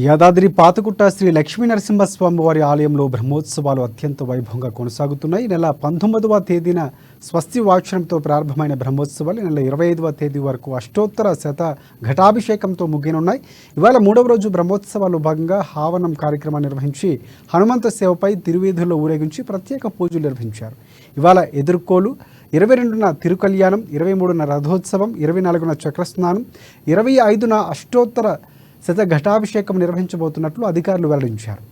యాదాద్రి పాతకుట్ట శ్రీ లక్ష్మీ నరసింహస్వామి వారి ఆలయంలో బ్రహ్మోత్సవాలు అత్యంత వైభవంగా కొనసాగుతున్నాయి. నెల 19వ తేదీన స్వస్తి వాచనంతో ప్రారంభమైన బ్రహ్మోత్సవాలు నెల 25వ తేదీ వరకు అష్టోత్తర శత ఘటాభిషేకంతో ముగియనున్నాయి. ఇవాళ 3వ రోజు బ్రహ్మోత్సవాల్లో భాగంగా హావనం కార్యక్రమాన్ని నిర్వహించి హనుమంత సేవపై తిరువీధుల్లో ఊరేగించి ప్రత్యేక పూజలు నిర్వహించారు. ఇవాళ ఎదుర్కోలు, 22న తిరుకల్యాణం, 23న రథోత్సవం, 24న చక్రస్నానం, 25న అష్టోత్తర శత ఘటాభిషేకం నిర్వహించబోతున్నట్లు అధికారులు వెల్లడించారు.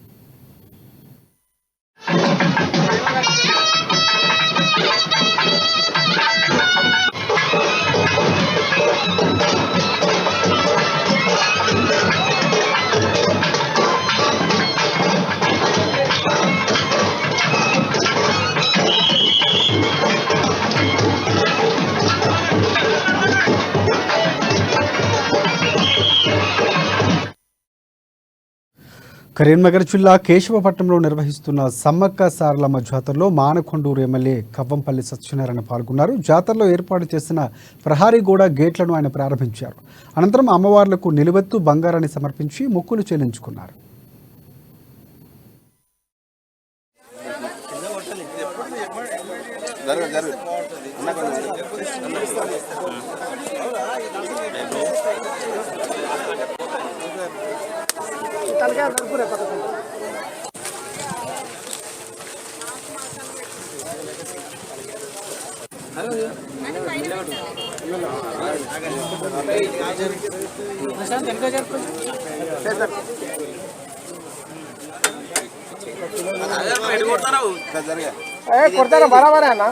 కరీంనగర్ జిల్లా కేశవపట్నంలో నిర్వహిస్తున్న సమ్మక్క సారలమ్మ జాతరలో మానకొండూరు ఎమ్మెల్యే కవ్వంపల్లి సత్యనారాయణ పాల్గొన్నారు. జాతరలో ఏర్పాటు చేసిన ప్రహారీ గోడ గేట్లను ఆయన ప్రారంభించారు. అనంతరం అమ్మవార్లకు నిలువెత్తు బంగారాన్ని సమర్పించి మొక్కులు చెల్లించుకున్నారు. కొడతారా బరాబరే అన్న.